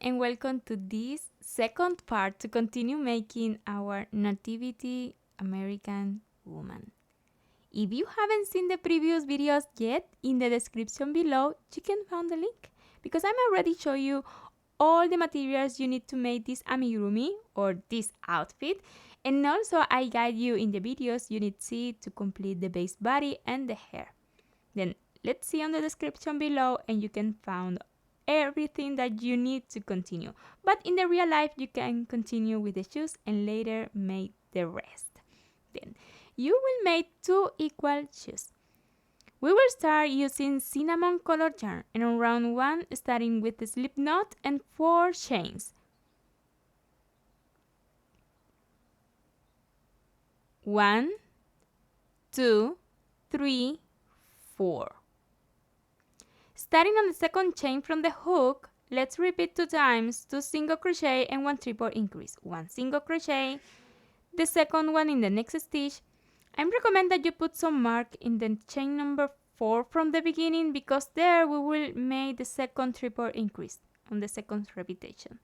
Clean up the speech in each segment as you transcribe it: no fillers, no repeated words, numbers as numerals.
and welcome to this second part to continue making our Nativity American Woman. If you haven't seen the previous videos yet, in the description below you can find the link, because I'm already show you all the materials you need to make this amigurumi or this outfit, and also I guide you in the videos you need to see to complete the base body and the hair. Then let's see on the description below and you can find everything that you need to continue. But in the real life you can continue with the shoes and later make the rest. Then you will make 2 equal shoes. We will start using cinnamon color yarn, and on round 1 starting with the slip knot and 4 chains. 1, 2, 3, 4. Starting on the second chain from the hook, let's repeat 2 times 2 single crochet and 1 triple increase. 1 single crochet, the second one in the next stitch. I recommend that you put some mark in the chain number 4 from the beginning, because there we will make the second triple increase on the second repetition.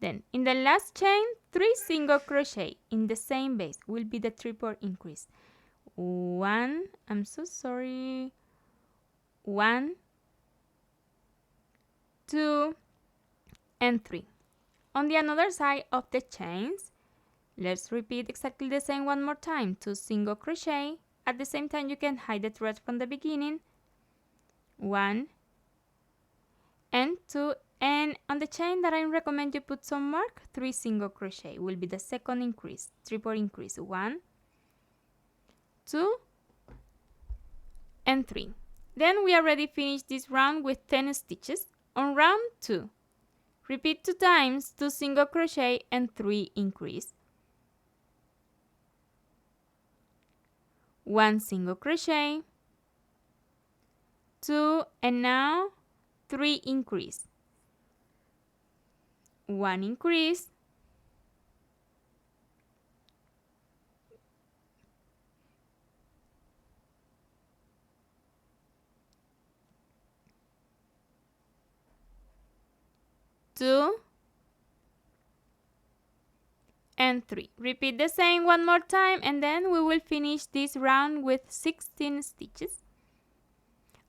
Then in the last chain, 3 single crochet in the same base will be the triple increase. 1, 2 and 3. On the another side of the chains, let's repeat exactly the same one more time. 2 single crochet. At the same time you can hide the thread from the beginning. 1 and 2, and on the chain that I recommend you put some mark, 3 single crochet will be the second increase, triple increase. 1, 2 and 3. Then we already finished this round with 10 stitches. On round 2, repeat 2 times 2 single crochet and 3 increase. 1 single crochet, 2, and now 3 increase. 1 increase, 2 and 3. Repeat the same one more time, and then we will finish this round with 16 stitches.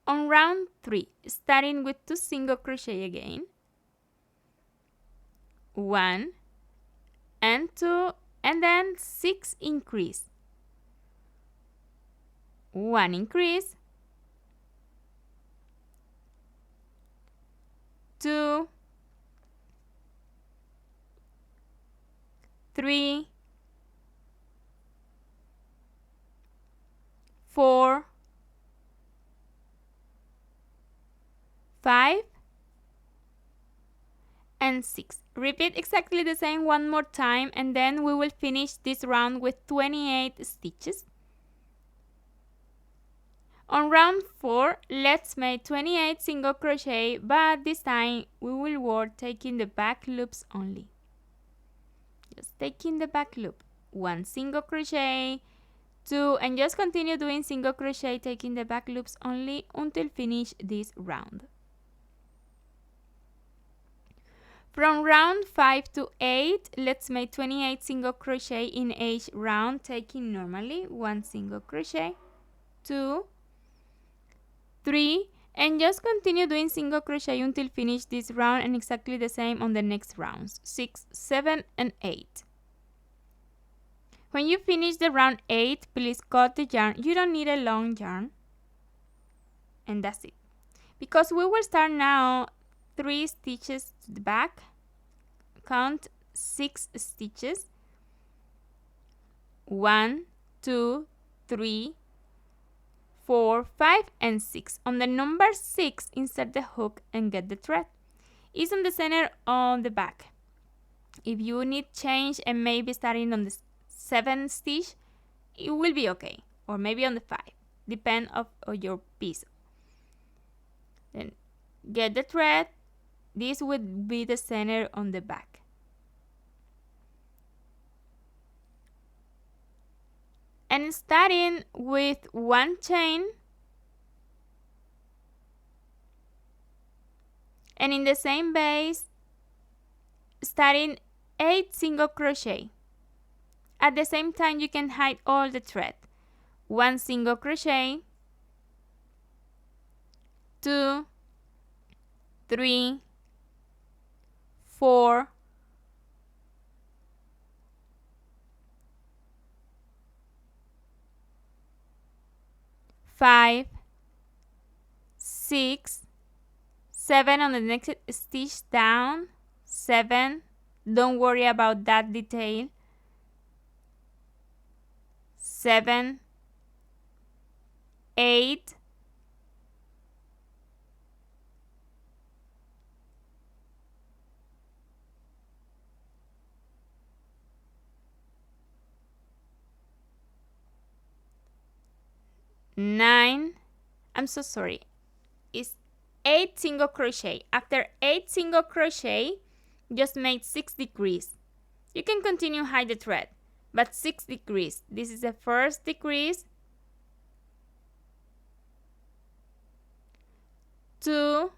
On round 3, starting with 2 single crochet again, 1 and 2, and then 6 increase. 1 increase, 2, 3, 4, 5, and 6. Repeat exactly the same one more time, and then we will finish this round with 28 stitches. On round 4, let's make 28 single crochet, but this time we will work taking the back loops only. Just taking the back loop, 1 single crochet, 2, and just continue doing single crochet taking the back loops only until finish this round. From round 5 to 8, let's make 28 single crochet in each round, taking normally 1 single crochet, 2, 3, and just continue doing single crochet until finish this round, and exactly the same on the next rounds, 6, 7, and 8. When you finish the round 8, please cut the yarn. You don't need a long yarn, and that's it, because we will start now 3 stitches to the back, count 6 stitches, 1, 2, 3, 4, 5, and 6. On the number 6, insert the hook and get the thread. It's on the center on the back. If you need change and maybe starting on the 7th stitch, it will be okay, or maybe on the 5, depend of your piece. Then get the thread. This would be the center on the back. And starting with 1 chain, and in the same base starting 8 single crochet. At the same time, you can hide all the thread. 1 single crochet, 2, 3, 4, 5, 6, 7 on the next stitch down, 7, don't worry about that detail, 7, 8, 9, I'm so sorry, it's 8 single crochet. After 8 single crochet, just make 6 decrease. You can continue hide the thread, but 6 decrease. This is the first decrease, 2,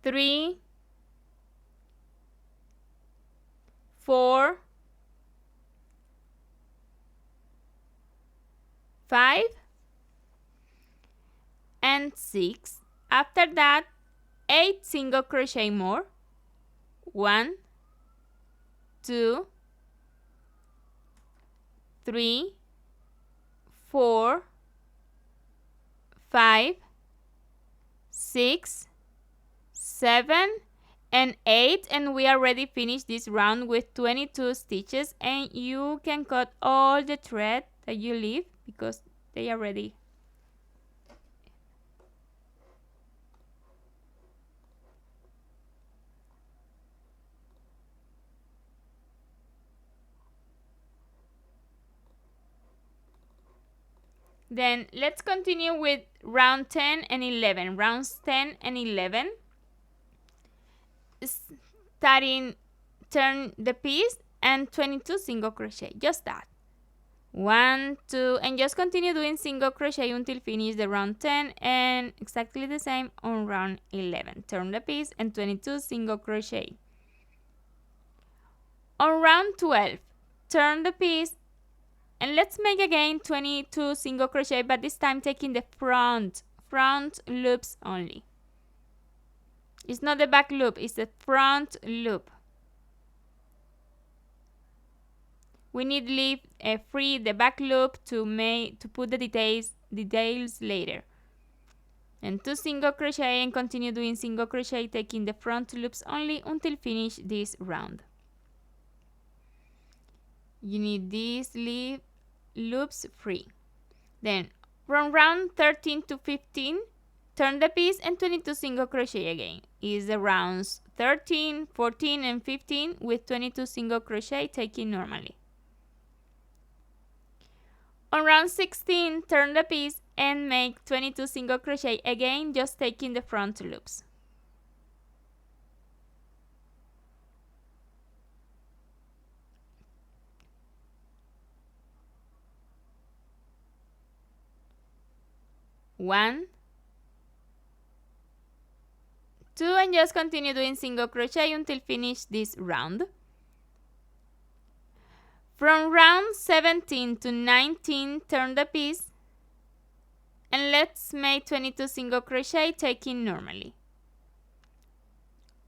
3, 4, 5, and 6. After that, 8 single crochet more, 1, 2, 3, 4, 5, 6, 7, and 8, and we already finished this round with 22 stitches, and you can cut all the thread that you leave because they are ready. Then let's continue with round 10 and 11. Rounds 10 and 11. Starting, turn the piece and 22 single crochet. Just that. 1, 2, and just continue doing single crochet until finish the round 10, and exactly the same on round 11. Turn the piece and 22 single crochet. On round 12, turn the piece and let's make again 22 single crochet, but this time taking the front loops only. It's not the back loop, it's the front loop. We need to leave free the back loop to put the details later. And 2 single crochet and continue doing single crochet, taking the front loops only until finish this round. You need these loops free. Then from round 13 to 15, turn the piece and 22 single crochet again. Is the rounds 13, 14, and 15 with 22 single crochet, taking normally. On round 16, turn the piece and make 22 single crochet again, just taking the front loops. One, 2, and just continue doing single crochet until finish this round. From round 17 to 19, turn the piece and let's make 22 single crochet, taking normally.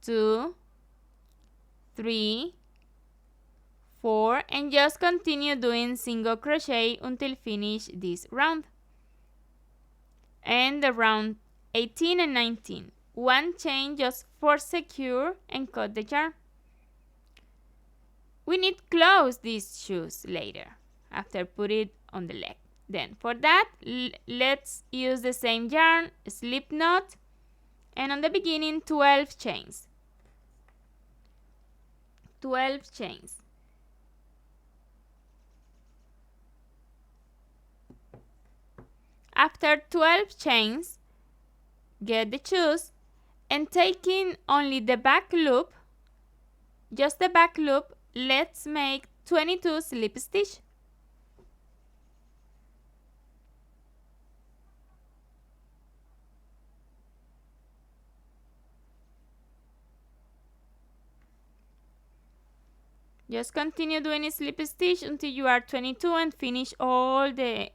2, 3, 4, and just continue doing single crochet until finish this round. And the round 18 and 19, 1 chain just for secure and cut the yarn. We need to close these shoes later after put it on the leg. Then for that, let's use the same yarn, slip knot, and on the beginning 12 chains. 12 chains. After 12 chains, get the shoes and taking only the back loop, just the back loop, let's make 22 slip stitch. Just continue doing a slip stitch until you are 22 and finish all the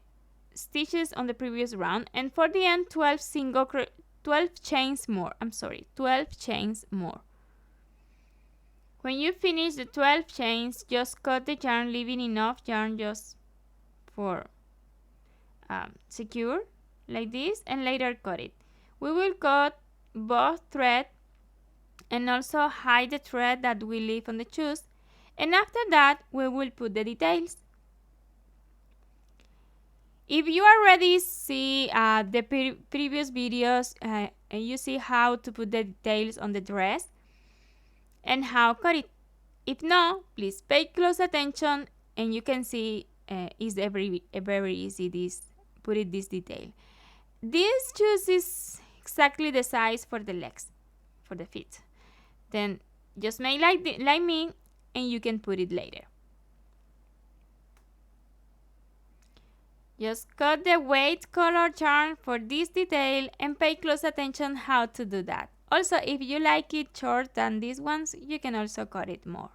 stitches on the previous round, and for the end 12 chains more. 12 chains more. When you finish the 12 chains, just cut the yarn, leaving enough yarn just for secure like this, and later cut it. We will cut both thread and also hide the thread that we leave on the shoes, and after that we will put the details. If you already see the previous videos, you see how to put the details on the dress and how cut it. If not, please pay close attention and you can see it's very easy putting this detail. This shoes is exactly the size for the legs, for the feet. Then just make like me and you can put it later. Just cut the weight color yarn for this detail and pay close attention how to do that. Also, if you like it short than these ones, you can also cut it more.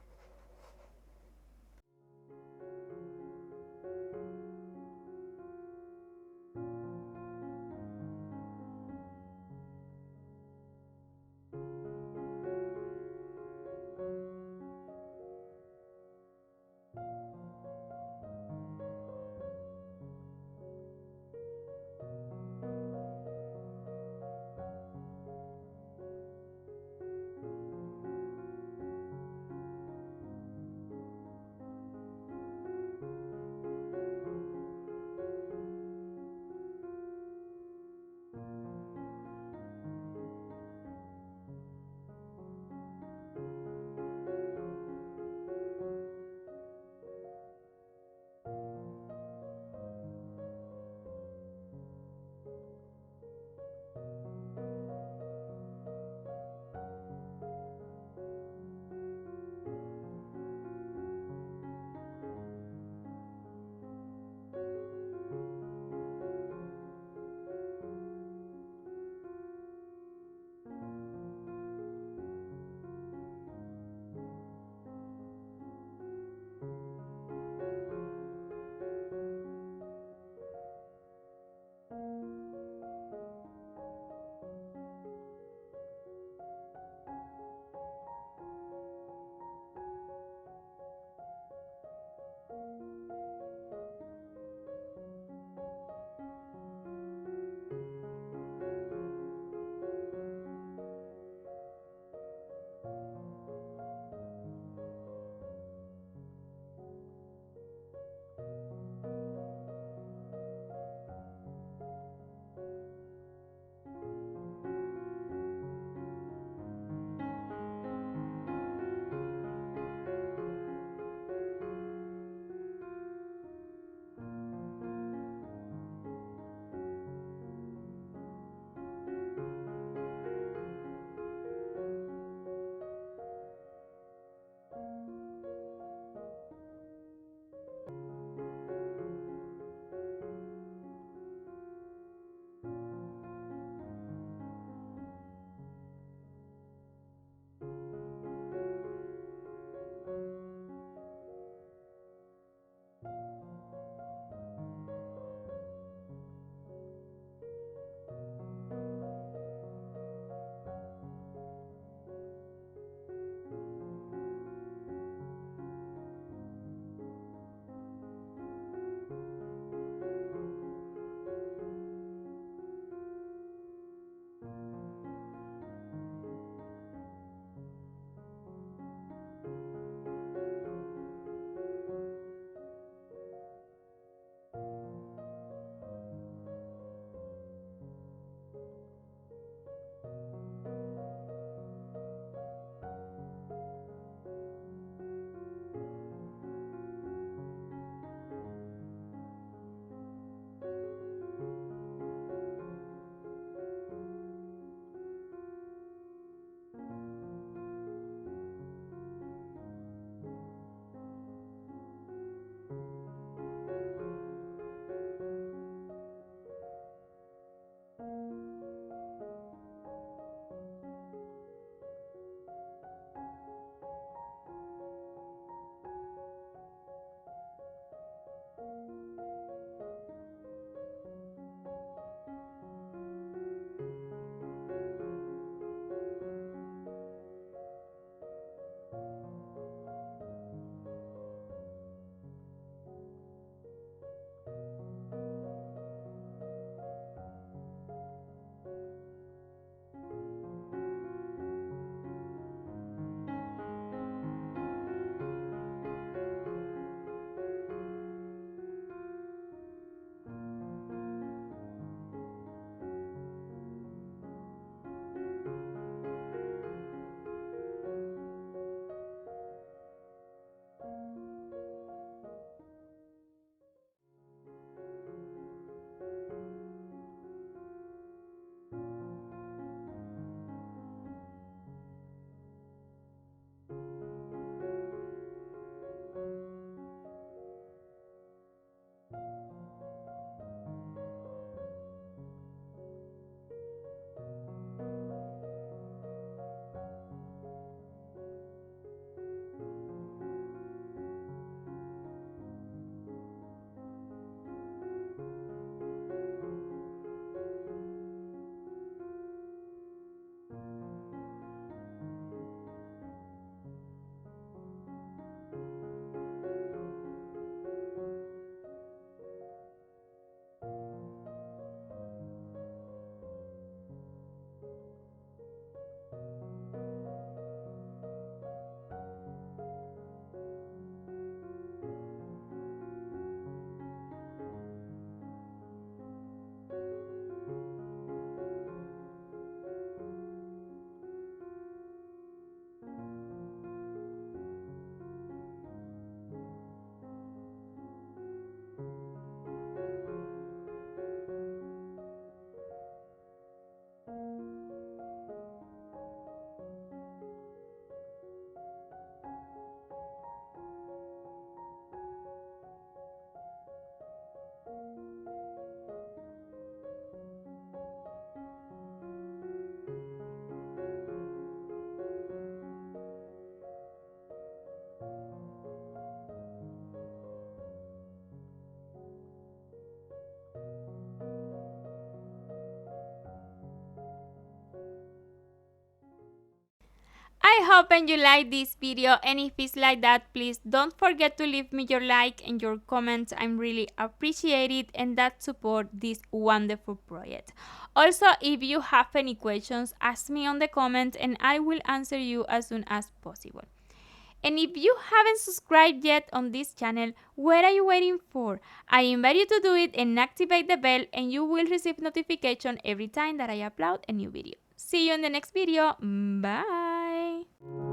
hope you like this video, and if it's like that, please don't forget to leave me your like and your comments. I'm really appreciate it, and that support this wonderful project. Also, if you have any questions, ask me on the comments and I will answer you as soon as possible. And if you haven't subscribed yet on this channel, what are you waiting for? I invite you to do it and activate the bell, and you will receive notification every time that I upload a new video. See you in the next video. Bye!